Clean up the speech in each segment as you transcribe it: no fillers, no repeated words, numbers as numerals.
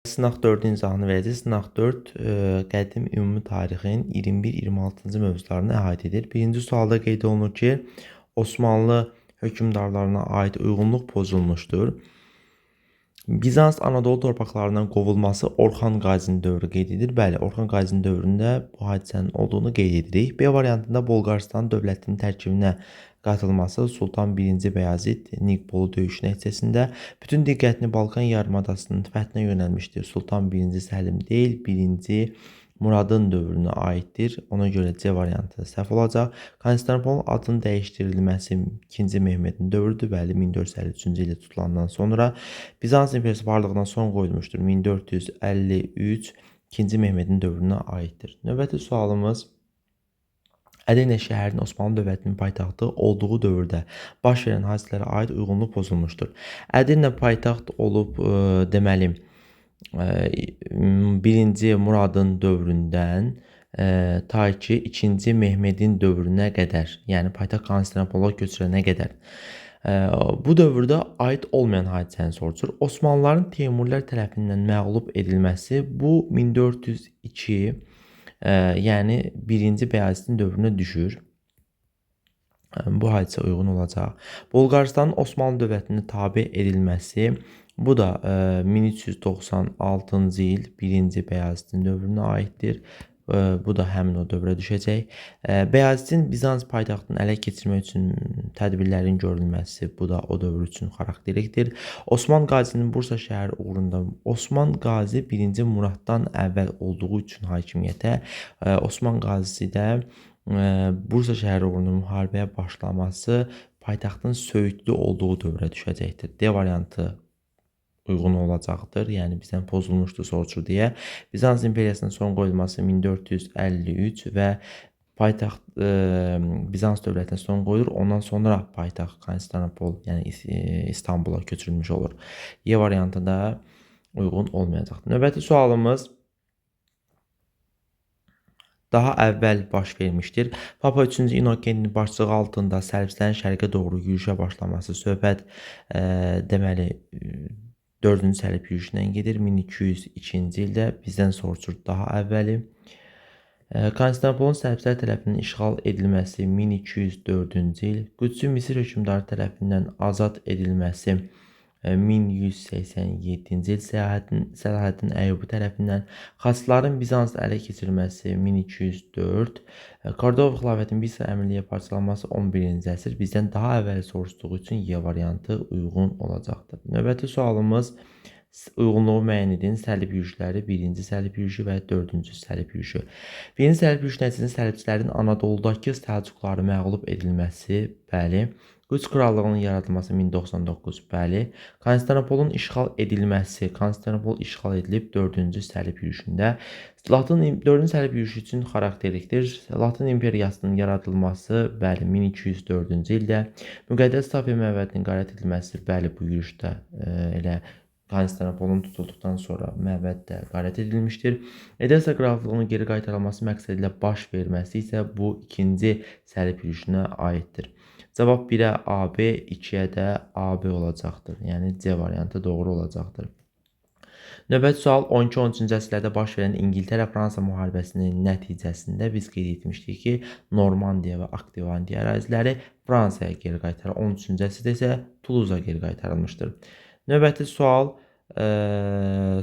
Sınaq 4-ün izahını verəcək. Sınaq 4 qədim ümumi tarixin 21-26-cı mövzularını əhatə edir. Birinci sualda qeyd olunur ki, Osmanlı hökmdarlarına aid uyğunluq pozulmuşdur. Bizans Anadolu torpaqlarından qovulması Orxan Qazinin dövrü qeyd edilir. Bəli, Orxan Qazinin dövründə bu hadisənin olduğunu qeyd edirik. B variantında Bolqarıstan dövlətinin tərkibinə qatılması Sultan 1-ci Bəyazid Niqbolu döyüşü nəticəsində bütün diqqətini Balkan yarımadasının fəthinə yönəlmişdir. Sultan 1-ci Səlim deyil, 1-ci Muradın dövrünə aiddir. Ona görə C variantı səhv olacaq. Konstantinopolun adının dəyişdirilməsi 2-ci Mehmedin dövrüdür. Bəli, 1453-cü ildə tutulandan sonra Bizans imperiyası varlığına son qoyulmuşdur. 1453 2-ci Mehmedin dövrünə aiddir. Növbəti sualımız Ədirnə şəhərinin Osmanlı dövlətinin paytaxtı olduğu dövrdə baş verən hadisələrə aid uyğunluq pozulmuşdur. Ədirnə paytaxt olub, deməli, 1-ci Muradın dövründən ta ki 2-ci Mehmedin dövrünə qədər, yəni paytaxt Konstantinopola köçürənə qədər bu dövrdə aid olmayan hadisəni soruşur. Osmanlıların Teymurilər tərəfindən məğlub edilməsi bu 1402, yəni 1-ci Bəyazidin dövrünə düşür. Bu hadisə uyğun olacaq. Bolqarıstanın Osmanlı dövlətinə tabe edilməsi bu da 1396-cı il 1-ci Bəyazidin dövrünə aiddir. Bu da həmin o dövrə düşəcək. Bəyazidin Bizans paytaxtını ələ keçirmək üçün tədbirlərin görülməsi bu da o dövr üçün xarakterikdir. Osman Qazinin Bursa şəhəri uğrunda Osman Qazi 1-ci Muraddan əvvəl olduğu üçün hakimiyyətə Osman Qazidə Bursa şəhəri uğrunda müharibəyə başlaması paytaxtın söyüdlü olduğu dövrə düşəcəkdir. D variantı uyğun olacaqdır. Yəni bizdən pozulmuşdur soruşur deyə. Bizans imperiyasının son qoyulması 1453 və paytaxt Bizans dövlətinə son qoyulur. Ondan sonra paytaxt Konstantinopol, yəni İstanbula köçürülmüş olur. Y variantı da uyğun olmayacaqdır. Növbəti sualımız daha əvvəl baş vermişdir. Papa 3-cü İnnokentin başçılığı altında sərvislərin şərqə doğru yürüşə başlaması söhbət deməli 4-cü sərhəd yürüşündən gedir. 1202-ci ildə bizdən soruşur daha əvvəli. Konstantinopolun sərblər tərəfindən işğal edilməsi 1204-cü il. Qüdsü Misir hökmdarı tərəfindən azad edilməsi 1187-ci il. Səlahəddin Əyyubi tərəfindən xaçların Bizans ələ keçirilməsi 1204. Kordova xilafətinin bir sıra əmirliyə parçalanması 11-ci əsr. Bizdən daha əvvəl soruşduğu üçün Y variantı uyğun olacaqdır. Növbəti sualımız uyğunluğu müəyyən edin. Səlib yürüşləri 1-ci səlib yürüşü və 4-cü səlib yürüşü. 1-ci səlib yürüşü nəticəsində səlibçilərin Anadoludakı Səlcuqları məğlub edilməsi, bəli. Qüds krallığının yaradılması 1099, bəli. Konstantinopolun işğal edilməsi, Konstantinopol işğal edilib 4-cü səlib yürüşündə. 4-cü səlib yürüşü üçün xarakterlikdir. Latin imperiyasının yaradılması, bəli, 1204-cü ildə. Müqəddəs Safiyə məbədinin qarət edilməsi, bəli, bu yürüşdə elə Konstantinopolun tutulduqdan sonra məbəddə qarət edilmişdir. Edessa qraflığının geri qaytarılması məqsədilə baş verməsi isə bu 2-ci səlib yürüşünə aiddir. Cavab 1-ə AB, 2-yə də AB olacaqdır. Yəni C variantı doğru olacaqdır. Növbəti sual 12-13-cü əsrlərdə baş verən İngiltərə-Fransa müharibəsinin nəticəsində biz qeyd etmişdik ki, Normandiya və Aktivandiya əraziləri Fransaya geri qaytarılır. 13-cü əsrdə isə Tuluza geri qaytarılmışdır. Növbəti sual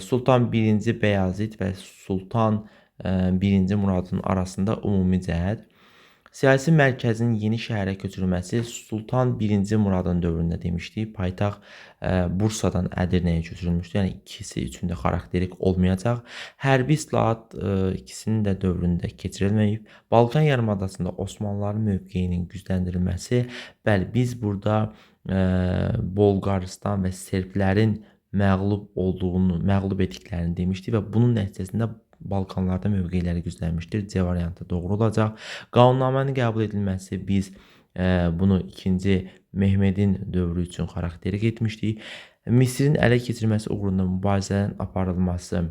Sultan 1-ci Bəyazid və Sultan 1-ci Muradın arasında ümumi cəhət. Siyasi mərkəzin yeni şəhərə köçürülməsi Sultan 1-ci Muradın dövründə demişdik. Paytaxt Bursadan Ədirnəyə köçürülmüşdür. Yəni ikisi üçün də xarakterik olmayacaq. Hərbi islahat ikisinin də dövründə keçirilməyib. Balkan yarımadasında Osmanlıların mövqeyinin gücləndirilməsi, bəli, biz burada Bolqarıstan və Serblərin məğlub etdiklərini demişdik və bunun nəticəsində Balkanlarda mövqeləri güclənmişdir. C variantı doğru olacaq. Qanunnamənin qəbul edilməsi biz bunu 2-ci Mehmedin dövrü üçün xarakterik etmişdik. Misirin ələ keçirilməsi uğrunda mübarizələrin aparılması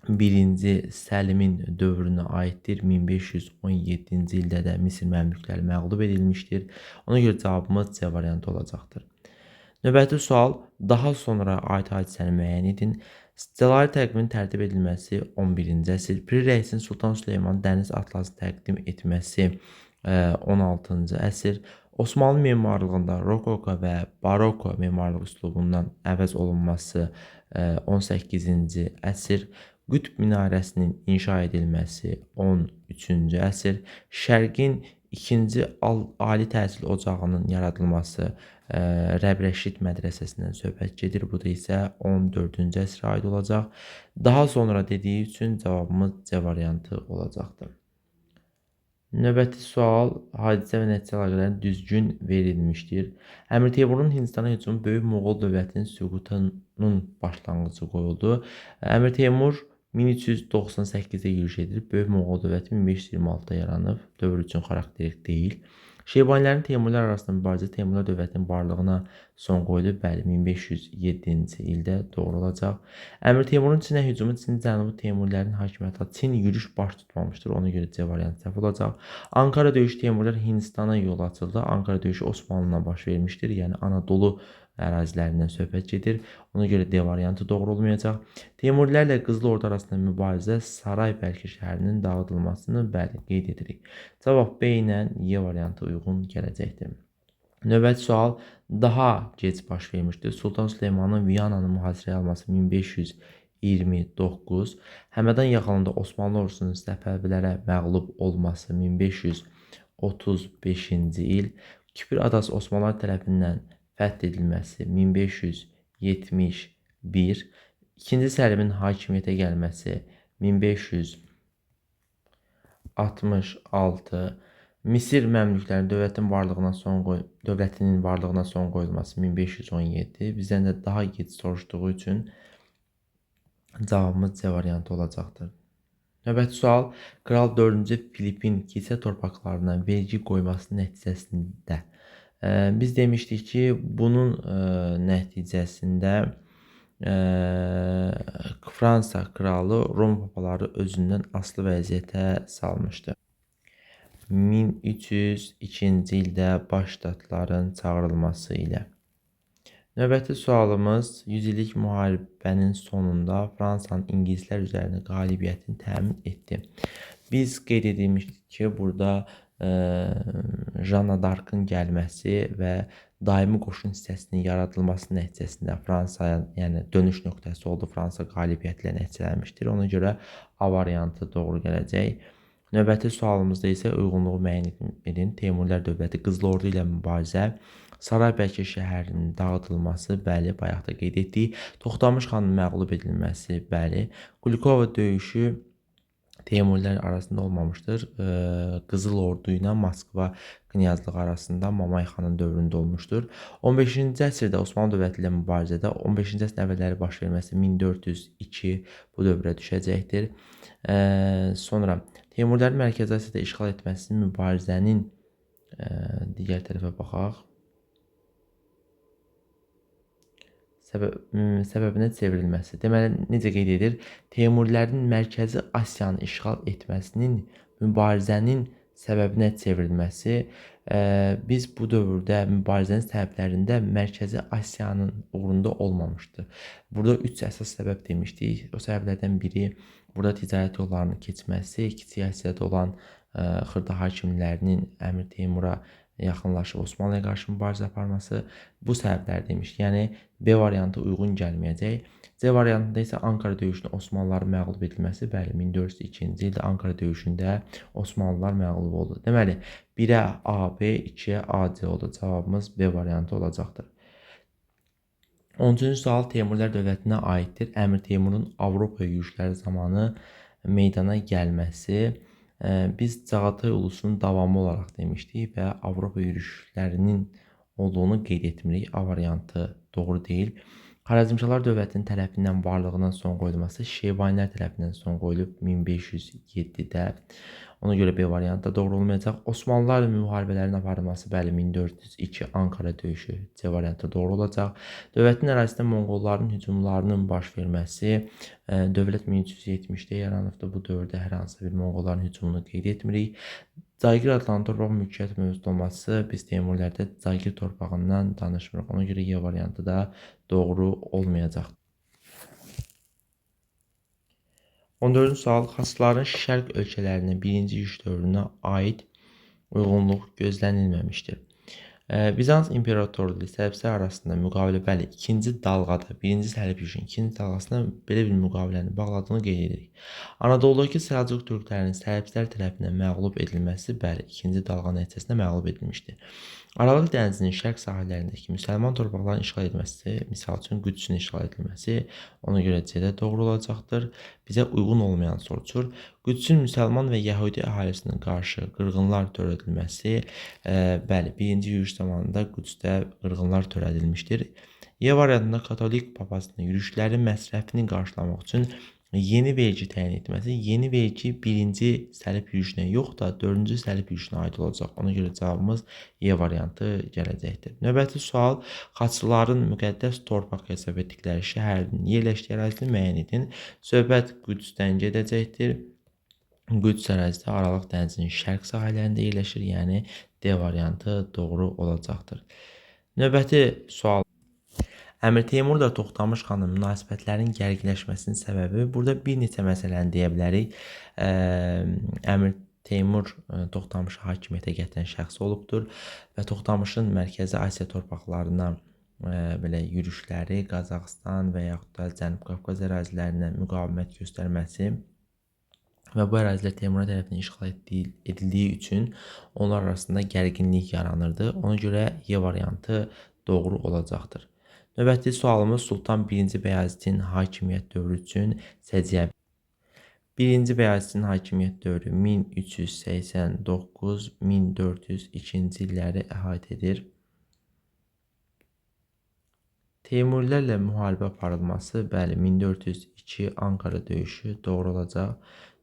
1-ci Səlimin dövrünə aiddir. 1517-ci ildə də Misir məmlükləri məğlub edilmişdir. Ona görə cavabımız C variantı olacaqdır. Növbəti sual, daha sonra aid hadisəni müəyyən edin. Cəlairi təqvimin tərtib edilməsi 11-ci əsr, Pir Rəisin Sultan Süleyman dəniz atlası təqdim etməsi 16-cı əsr, Osmanlı memarlığında rokoko və baroko memarlıq üslubundan əvəz olunması 18-ci əsr, Qütb minarəsinin inşa edilməsi 13-cü əsr, Şərqin ikinci ali təhsil ocağının yaradılması Rəb-Rəşid mədrəsəsindən söhbət gedir. Bu da isə 14-cü əsrə aid olacaq. Daha sonra dediyi üçün cavabımız C variantı olacaqdır. Növbəti sual hadisə və nəticə əlaqələrinin düzgün verilmişdir. Əmir Teymurun Hindistana hücumu böyük Moğol dövlətinin süqutunun başlanğıcı qoyuldu. Əmir Teymur 1398-də yürüş edir. Böyük Moğol dövləti 1526-da yaranıb. Dövr üçün xarakterik deyil. Şeybanilərin Teymurlar arasında mübarizə Teymurlar dövlətinin varlığına son qoyulub. Bəli, 1507-ci ildə doğru olacaq. Əmir Teymurun Çinə hücumu Çin Cənubi Teymurilərin hakimiyyəti Çin yürüş baş tutmamışdır. Ona görə C variantı səhv olacaq. Ankara döyüşü Teymurlar Hindistana yol açıldı. Ankara döyüşü Osmanlı'na baş vermişdir. Yəni Anadolu ərazilərindən söhbət gedir. Ona görə D variantı doğru olmayacaq. Teymurilərlə Qızıl Ordu arasında mübarizə Saray Bəlkə şəhərinin dağıdılmasını bəli qeyd edirik. Cavab B ilə Y variantı uyğun gələcəkdir. Növbəti sual daha gec baş vermişdir. Sultan Süleymanın Viyananı mühasirəyə alması 1529, Həmədan yaxınlığında Osmanlı ordusunun Səfəvilərə məğlub olması 1535-ci il, Kipr adası Osmanlılar tərəfindən fəth edilməsi 1571, İkinci Səlimin hakimiyyətə gəlməsi 1566, Misir Məmlüklərinin dövlətinin varlığına son qoyulması 1517. Bizdən də daha gec soruşduğu üçün cavabımız C variantı olacaqdır. Növbəti sual, Kral 4-cü Filipin kilsə torpaqlarına vergi qoyması nəticəsində biz demişdik ki, bunun nəticəsində Fransa kralı Roma papaları özündən asılı vəziyyətə salmışdı. 1302-ci ildə baş ştatların çağırılması ilə. Növbəti sualımız, 100 illik müharibənin sonunda Fransanın İngilislər üzərində qalibiyyətini təmin etdi. Biz qeyd edilmişdik ki, burada Janna d'Arc'ın gəlməsi və daimi qoşun hissəsinin yaradılması nəticəsində Fransaya, yəni dönüş nöqtəsi oldu. Fransa qalibiyyətlə nəticələnmişdir. Ona görə A variantı doğru gələcək. Növbəti sualımızda isə uyğunluğu müəyyən edin. Teymurilər dövləti Qızıl Ordu ilə mübarizə, Saray Bəlkə şəhərinin dağıdılması, bəli, bayaq da qeyd etdik. Toxtamış xanın məğlub edilməsi, bəli. Kulikova döyüşü Teymurilər arasında olmamışdır. Qızıl Ordu ilə Moskva knyazlığı arasında Mamay xanın dövründə olmuşdur. 15-ci əsrdə Osmanlı dövləti ilə mübarizədə 15-ci əsrin əvvəlləri baş verməsi 1402 bu dövrə düşəcəkdir. Sonra Teymurilərin Mərkəzi Asiyada işğal etməsinin mübarizənin digər tərəfə baxaq. Səbəbinə çevrilməsi. Deməli, necə qeyd edir? Teymurilərin Mərkəzi Asiyanı işğal etməsinin mübarizənin səbəbinə çevrilməsi. Biz bu dövrdə mübarizənin səbəblərində Mərkəzi Asiyanın uğrunda olmamışdı. Burada 3 əsas səbəb demişdik. O səbəblərdən biri burada ticarət yollarının keçməsi, Kiçik Asiyada olan xırda hakimlərinin Əmir Teymura yaxınlaşıb Osmanlıya qarşı mübarizə aparması bu səbəblər demişdik. Yəni B variantı uyğun gəlməyəcək. C variantında isə Ankara döyüşündə Osmanlıların məğlub edilməsi, bəli, 1402-ci ildə Ankara döyüşündə Osmanlılar məğlub oldu. Deməli, 1-ə A, B, 2-ə A, C oldu. Cavabımız B variantı olacaqdır. 13-cü sual Teymurilər dövlətinə aiddir. Əmir Teymurun Avropa yürüşləri zamanı meydana gəlməsi. Biz Çağatay ulusunun davamı olaraq demişdik və Avropa yürüşlərinin olduğunu qeyd etmirik. A variantı doğru deyil. Xarəzmşahlar dövlətinin tərəfindən varlığına son qoyulması Şeybanilər tərəfindən son qoyulub 1507-də. Ona görə B variantı da doğru olmayacaq. Osmanlılarla müharibələrin aparılması, bəli, 1402 Ankara döyüşü C variantı doğru olacaq. Dövlətin ərazisində Monqolların hücumlarının baş verməsi, dövlət 1370-də yaranıbdır. Bu dövrdə hər hansı bir Monqolların hücumunu qeyd etmirik. Cayqir adlanan torpaq mülkiyyət mövcud olması, biz Teymurilərdə Cayqir torpağından danışmırıq. Ona görə Y variantı da doğru olmayacaq. 14-cü sual xasların şərq ölkələrinin birinci yürüş dövrünə aid uyğunluq gözlənilməmişdir. Bizans imperatorluğu sərhədlər arasında müqavilə, bəli, ikinci dalğada, birinci Səlib yürüşünün ikinci dalğasında belə bir müqaviləni bağladığını qeyd edirik. Anadoludakı Səlcuq türklərinin sərhədlər tərəfindən məğlub edilməsi, bəli, ikinci dalğa nəticəsində məğlub edilmişdir. Aralıq dənizinin şərq sahillərindəki müsəlman torpaqlarının işğal edilməsi, misal üçün Qüdsün işğal edilməsi ona görə C-də doğru olacaqdır. Bizə uyğun olmayan soruşur. Qüdsün müsəlman və Yəhudi əhalisinə qarşı qırğınlar törədilməsi, bəli, birinci yürüş zamanında Qüdsdə qırğınlar törədilmişdir. Y variantında katolik papasının yürüşlərin məsrəfini qarşılamaq üçün yeni vergi təyin etməsi, yeni vergi birinci Səlib yürüşünə yox da 4-cü Səlib yürüşünə aid olacaq. Ona görə cavabımız Y variantı gələcəkdir. Növbəti sual, xaçlıların müqəddəs torpaq hesab etdikləri şəhərin yerləşdiyi ərazini müəyyən edin. Söhbət Qüdsdən gedəcəkdir. Qüds ərazisi Aralıq dənizinin şərq sahillərində yerləşir, yəni D variantı doğru olacaqdır. Növbəti sual. Əmir Teymurla Toxtamış xanın münasibətlərin gərginləşməsinin səbəbi, burada bir neçə məsələni deyə bilərik. Əmir Teymur Toxtamışı hakimiyyətə gətirən şəxs olubdur və Toxtamışın Mərkəzi Asiya torpaqlarına belə yürüşləri, Qazaxıstan və yaxud da Cənub Qafqaz ərazilərinə müqavimət göstərməsi və bu ərazilər Teymura tərəfindən işğal edildiyi üçün onlar arasında gərginlik yaranırdı. Ona görə Y variantı doğru olacaqdır. Növbəti sualımız Sultan 1-ci Bəyazıdin hakimiyyət dövrü üçün səciyyəvi. 1-ci Bəyazıdin hakimiyyət dövrü 1389-1402-ci illəri əhatə edir. Teymurilərlə müharibə aparılması, bəli, 1402 Ankara döyüşü doğru olacaq.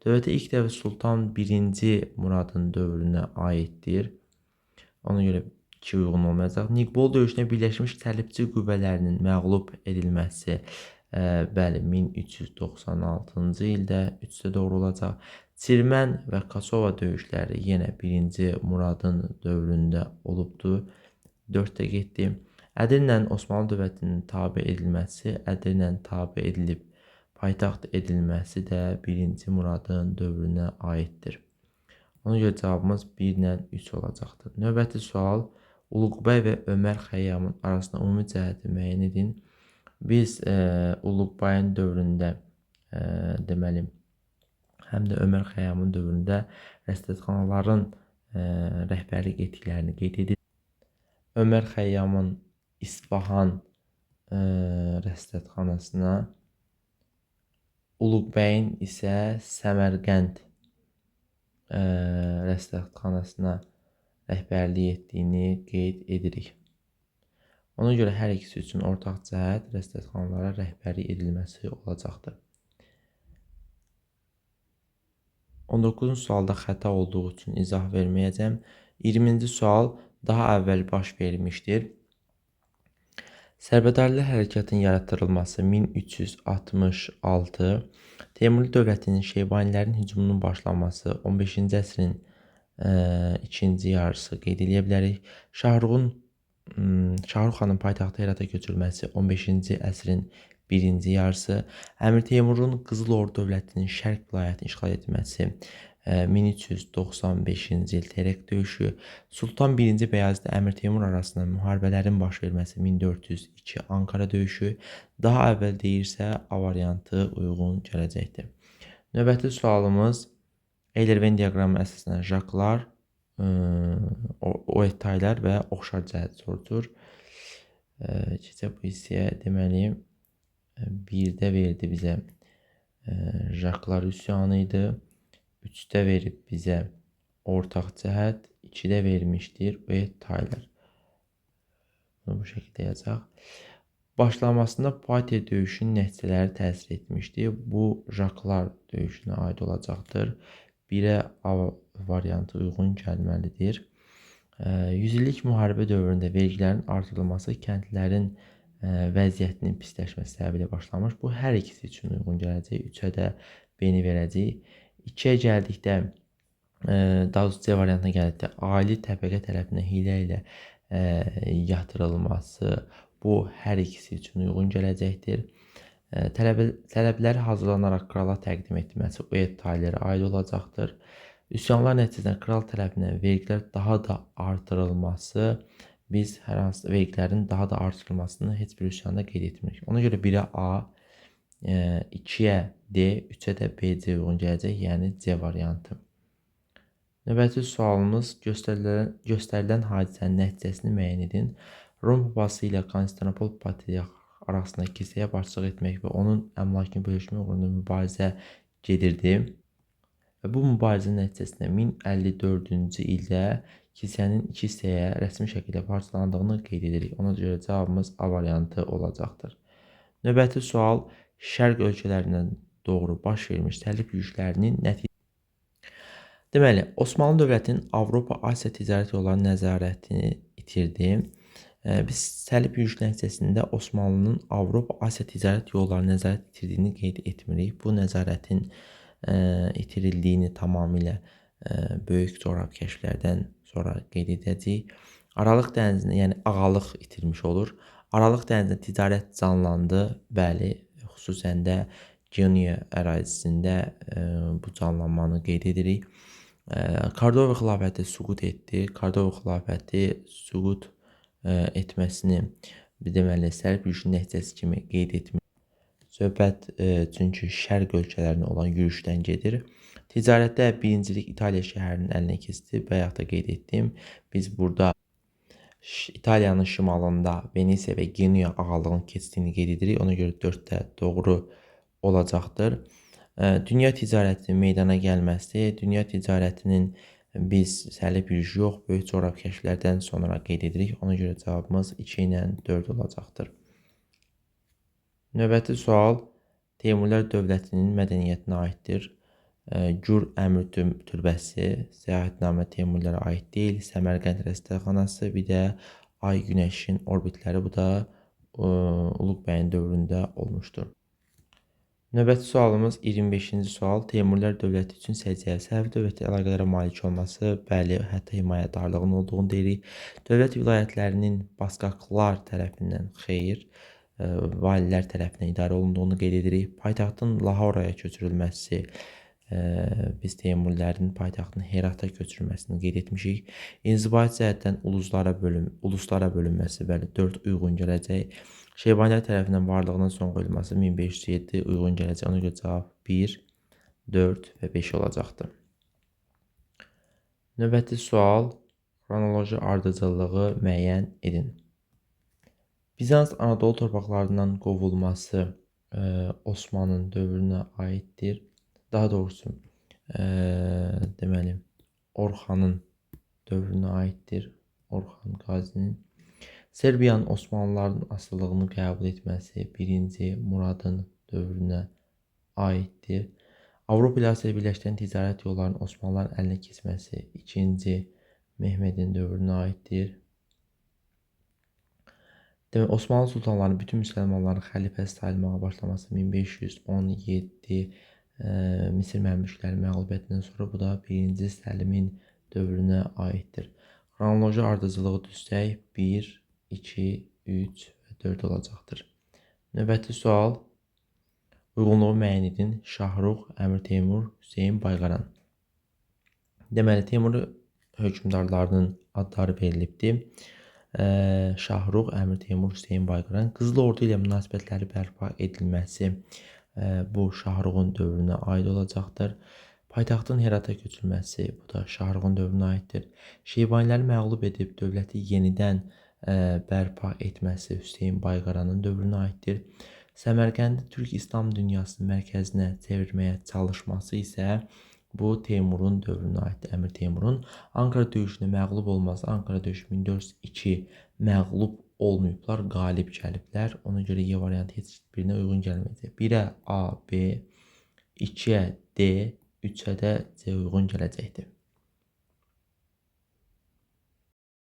Dövlətə ilk dəfə Sultan 1-ci Muradın dövrünə aiddir. Ona görə ki, uyğun olmayacaq. Niqbol döyüşünə Birləşmiş Səlibçi qüvvələrinin məğlub edilməsi, bəli, 1396-cı ildə 3-də doğru olacaq. Çirmən və Kasova döyüşləri yenə 1-ci Muradın dövründə olubdur. 4-də getdi. Ədirlə Osmanlı dövlətinin tabe edilməsi, Ədirlə tabe edilib paytaxt edilməsi də 1-ci Muradın dövrünə aiddir. Ona görə cavabımız 1 ilə 3 olacaqdır. Növbəti sual, Uluqbəy və Ömər Xəyyamın arasında ümumi cəhəti müəyyən edin. Biz Uluqbayın dövründə, deməli, həm də Ömər Xəyyamın dövründə rəsədxanaların rəhbərlik etdiklərini qeyd edirik. Ömər Xəyyamın İsfahan rəsədxanasına, Uluqbəyin isə Səmərqənd rəsədxanasına rəhbərlik etdiyini qeyd edirik. Ona görə hər ikisi üçün ortaq cəhət rəsədxanalara rəhbərlik edilməsi olacaqdır. 19-cu sualda xəta olduğu üçün izah verməyəcəm. 20-ci sual daha əvvəl baş vermişdir. Sərbədarlı hərəkatın yaratdırılması 1366, Teymuri dövlətinin Şeybanilərin hücumunun başlanması 15-ci əsrin ikinci yarısı qeyd edə bilərik. Şahrux xanın paytaxtı Herata köçürülməsi 15-ci əsrin birinci yarısı. Əmir Teymurun Qızıl Ordu dövlətinin şərq vilayətini işğal etməsi 1395-ci il Terek döyüşü. Sultan 1-ci Bəyazıd Əmir Teymur arasında müharibələrin baş verməsi 1402 Ankara döyüşü. Daha əvvəl deyirsə A variantı uyğun gələcəkdir. Növbəti sualımız Eyler-Venn diaqramı əsasında jaklar, OET-taylar və oxşar cəhət sorulur. Keçək bu hissəyə, deməli 1-də verdi bizə jaklar üsyanı idi. 3-də verib bizə ortaq cəhət, 2-də vermişdir OET-taylar. Bunu bu şəkildə yazacaq. Başlamasında Poitiers döyüşünün nəticələri təsir etmişdir. Bu jaklar döyüşünə aid olacaqdır. 1-ə A variantı uyğun gəlməlidir. 100 illik müharibə dövründə vergilərin artırılması kəndlilərin vəziyyətinin pisləşməsi səbəbilə başlamış. Bu hər ikisi üçün uyğun gələcək. 3-ə də B-ni verəcək. 2-yə gəldikdə, daha doğrusu C variantına gəldikdə, ali təbəqə tərəfindən hilə ilə yatırılması, bu hər ikisi üçün uyğun gələcəkdir. Tələbləri hazırlanaraq krala təqdim etməsi Uyed taylərə aid olacaqdır. Üsyanlar nəticəsində kral tərəfindən vergilər daha da artırılması, biz hər hansı vergilərin daha da artırılmasını heç bir üsyanda qeyd etmirik. Ona görə 1-ə A, 2-yə D, 3-ə də B, C uyğun gələcək, yəni C variantı. Növbəti sualımız göstərilən hadisənin nəticəsini müəyyən edin. Rom papası ilə Konstantinopol patriarxı arasında kilsəyə başçılıq etmək və onun əmlakını bölüşmək uğrunda mübarizə gedirdi. Və bu mübarizənin nəticəsində 1054-cü ildə kilsənin iki hissəyə rəsmi şəkildə parçalandığını qeyd edirik. Ona görə cavabımız A variantı olacaqdır. Növbəti sual şərq ölkələrindən doğru baş vermiş səlib yürüşlərinin nəticəsi. Deməli, Osmanlı dövlətinin Avropa-Asiya ticarət yolları nəzarətini itirdi. Biz səlib yürüyüş nəticəsində Osmanlının Avropa-Asiya ticarət yolları nəzarət itirdiyini qeyd etmirik. Bu nəzarətin itirildiyini tamamilə böyük coğrafi kəşflərdən sonra qeyd edəcəyik. Aralıq dənizində, yəni ağalıq itirmiş olur. Aralıq dənizində ticarət canlandı. Bəli, xüsusən də Geniya ərazisində bu canlanmanı qeyd edirik. Kordova xilafəti süqut etdi. Kordova xilafəti süqut etməsini deməli səlib yürüyüşünün nəticəsi kimi qeyd etmiş. Söhbət çünki şərq ölkələrinə olan yürüyüşdən gedir. Ticarətdə birincilik İtaliya şəhərinin əlinə keçdi. Bayaq da qeyd etdim. Biz burada İtaliyanın şimalında Venesiya və Geniya ağalığının keçdiyini qeyd edirik. Ona görə 4də doğru olacaqdır. Dünya ticarətinin meydana gəlməsi, dünya ticarətinin biz səlib yürüyüşü yox, böyük coğrafi kəşflərdən sonra qeyd edirik. Ona görə cavabımız 2 ilə 4 olacaqdır. Növbəti sual Teymurlər dövlətinin mədəniyyətinə aiddir. Gür Əmir türbəsi, Səyahətnamə Teymurlərə aid deyil, Səmərqənd rəsədxanası, bir də Ay Günəşin orbitləri, bu da Uluq bəyin dövründə olmuşdur. Növbəti sualımız 25-ci sual. Teymurlər dövləti üçün səciyyəvi sərhəd dövləti əlaqələrə malik olması, bəli, hətta himayədarlığın olduğunu deyirik. Dövlət vilayətlərinin Baskaqlar tərəfindən xeyr, valilər tərəfindən idarə olunduğunu qeyd edirik. Paytaxtın Lahoraya köçürülməsi, biz Teymurlərin paytaxtının Herata köçürülməsini qeyd etmişik. İnzibati cəhətdən uluslara bölünməsi, bəli, 4 uyğun gələcək. Şeybanilər tərəfindən varlığının son qoyulması 1507 uyğun gələcək. Ona görə cavab 1, 4 və 5 olacaqdır. Növbəti sual xronoloji ardıcıllığı müəyyən edin. Bizans Anadolu torpaqlarından qovulması Osmanlı dövrünə aiddir. Daha doğrusu deməli Orxanın dövrünə aiddir. Orxan Qazinin. Serbiyanın Osmanlıların asılılığını qəbul etməsi 1-ci Muradın dövrünə aiddir. Avropa ilə Asiya birləşdirən ticarət yollarının Osmanlıların əlinə keçməsi 2-ci Mehmedin dövrünə aiddir. Demək, Osmanlı sultanlarının bütün müsəlmanların xəlifəsi sayılmağa başlaması 1517 Misir məmlüklərinin məğlubiyyətindən sonra, bu da 1-ci Səlimin dövrünə aiddir. Xronoloji ardıcılığı düzsək 1, 2, 3 və 4 olacaqdır. Növbəti sual uyğunluğu müəyyən edin. Şahrux, Əmir Teymur, Hüseyin Bayqaran. Deməli, Teymur hökmdarlarının adları verilibdir. Şahrux, Əmir Teymur, Hüseyin Bayqaran. Qızıl Ordu ilə münasibətləri bərpa edilməsi bu Şahruxun dövrünə aid olacaqdır. Paytaxtın Herata köçürülməsi, bu da Şahruxun dövrünə aiddir. Şeybaniləri məğlub edib dövləti yenidən bərpa etməsi Hüseyin Bayqaranın dövrünə aiddir. Səmərqəndi Türk İslam dünyasının mərkəzinə çevirməyə çalışması isə bu Teymurun dövrünə aiddir, Əmir Teymurun. Ankara döyüşünə məğlub olması, Ankara döyüşü 1402 məğlub olmayıblar, qalib gəliblər. Ona görə Y variantı heç birinə uyğun gəlməyəcək. 1-ə A, B, 2-yə D, 3-ə də C uyğun gələcəkdir.